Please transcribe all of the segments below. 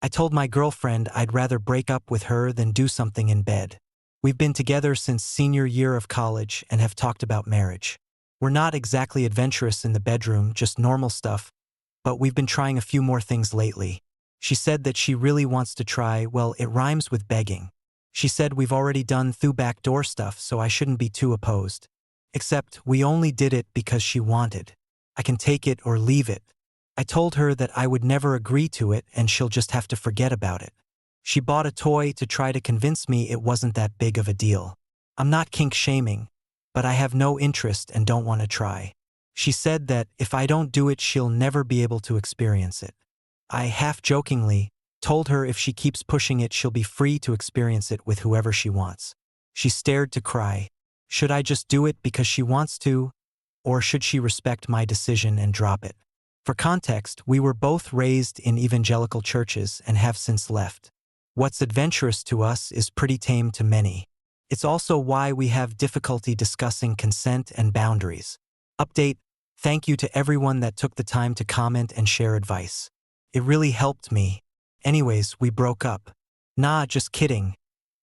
I told my girlfriend I'd rather break up with her than do something in bed. We've been together since senior year of college and have talked about marriage. We're not exactly adventurous in the bedroom, just normal stuff, but we've been trying a few more things lately. She said that she really wants to try, well, it rhymes with begging. She said we've already done through backdoor stuff, so I shouldn't be too opposed. Except we only did it because she wanted. I can take it or leave it. I told her that I would never agree to it and she'll just have to forget about it. She bought a toy to try to convince me it wasn't that big of a deal. I'm not kink shaming, but I have no interest and don't want to try. She said that if I don't do it, she'll never be able to experience it. I half-jokingly told her if she keeps pushing it, she'll be free to experience it with whoever she wants. She stared to cry. Should I just do it because she wants to, or should she respect my decision and drop it? For context, we were both raised in evangelical churches and have since left. What's adventurous to us is pretty tame to many. It's also why we have difficulty discussing consent and boundaries. Update: thank you to everyone that took the time to comment and share advice. It really helped me. Anyways, we broke up. Nah, just kidding.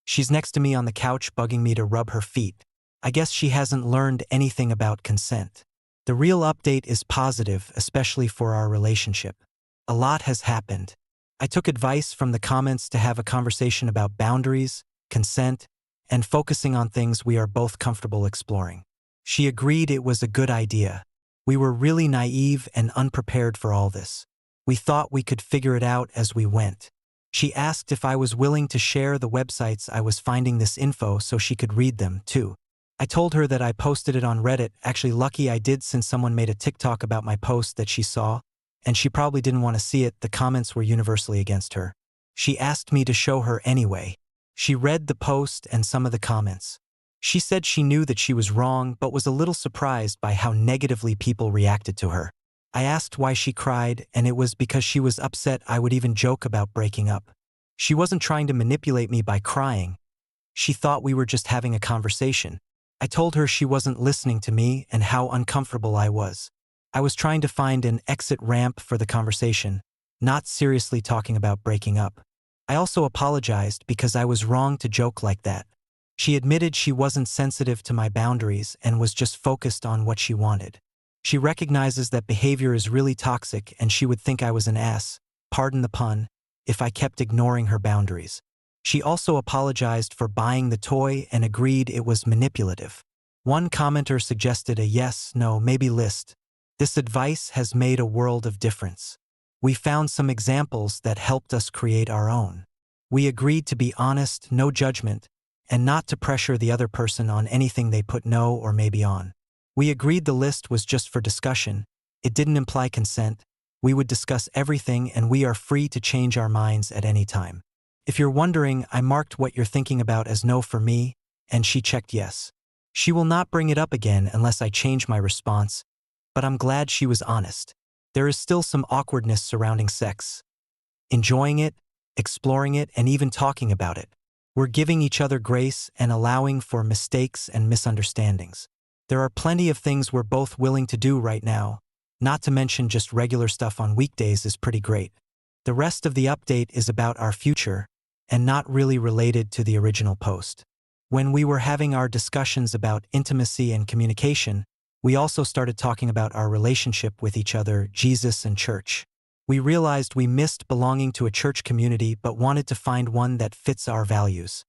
She's next to me on the couch bugging me to rub her feet. I guess she hasn't learned anything about consent. The real update is positive, especially for our relationship. A lot has happened. I took advice from the comments to have a conversation about boundaries, consent, and focusing on things we are both comfortable exploring. She agreed it was a good idea. We were really naive and unprepared for all this. We thought we could figure it out as we went. She asked if I was willing to share the websites I was finding this info so she could read them, too. I told her that I posted it on Reddit, actually lucky I did since someone made a TikTok about my post that she saw, and she probably didn't want to see it. The comments were universally against her. She asked me to show her anyway. She read the post and some of the comments. She said she knew that she was wrong but was a little surprised by how negatively people reacted to her. I asked why she cried, and it was because she was upset I would even joke about breaking up. She wasn't trying to manipulate me by crying. She thought we were just having a conversation. I told her she wasn't listening to me and how uncomfortable I was. I was trying to find an exit ramp for the conversation, not seriously talking about breaking up. I also apologized because I was wrong to joke like that. She admitted she wasn't sensitive to my boundaries and was just focused on what she wanted. She recognizes that behavior is really toxic and she would think I was an ass, pardon the pun, if I kept ignoring her boundaries. She also apologized for buying the toy and agreed it was manipulative. One commenter suggested a yes, no, maybe list. This advice has made a world of difference. We found some examples that helped us create our own. We agreed to be honest, no judgment, and not to pressure the other person on anything they put no or maybe on. We agreed the list was just for discussion. It didn't imply consent. We would discuss everything and we are free to change our minds at any time. If you're wondering, I marked what you're thinking about as no for me, and she checked yes. She will not bring it up again unless I change my response, but I'm glad she was honest. There is still some awkwardness surrounding sex. Enjoying it, exploring it, and even talking about it. We're giving each other grace and allowing for mistakes and misunderstandings. There are plenty of things we're both willing to do right now, not to mention just regular stuff on weekdays is pretty great. The rest of the update is about our future, and not really related to the original post. When we were having our discussions about intimacy and communication, we also started talking about our relationship with each other, Jesus and church. We realized we missed belonging to a church community but wanted to find one that fits our values,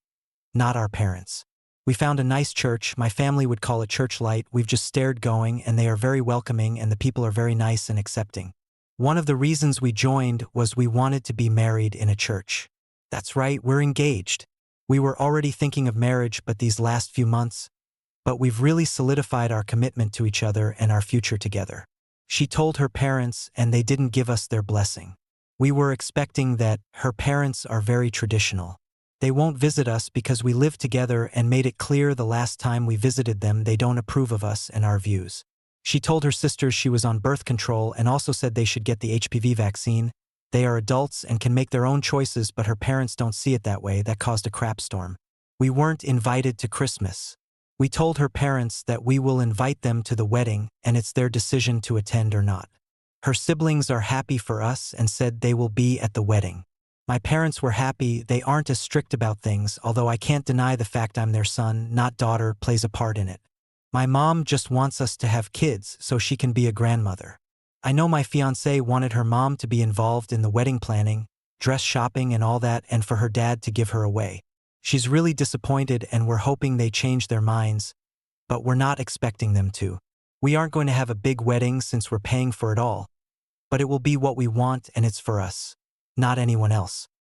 not our parents. We found a nice church. My family would call it Church Light. We've just started going and they are very welcoming and the people are very nice and accepting. One of the reasons we joined was we wanted to be married in a church. That's right, we're engaged. We were already thinking of marriage but these last few months, but we've really solidified our commitment to each other and our future together. She told her parents and they didn't give us their blessing. We were expecting that. Her parents are very traditional. They won't visit us because we live together and made it clear the last time we visited them they don't approve of us and our views. She told her sisters she was on birth control and also said they should get the HPV vaccine. They are adults and can make their own choices but her parents don't see it that way. That caused a crap storm. We weren't invited to Christmas. We told her parents that we will invite them to the wedding and it's their decision to attend or not. Her siblings are happy for us and said they will be at the wedding. My parents were happy. They aren't as strict about things, although I can't deny the fact I'm their son, not daughter, plays a part in it. My mom just wants us to have kids so she can be a grandmother. I know my fiancée wanted her mom to be involved in the wedding planning, dress shopping and all that, and for her dad to give her away. She's really disappointed and we're hoping they change their minds, but we're not expecting them to. We aren't going to have a big wedding since we're paying for it all, but it will be what we want and it's for us, not anyone else.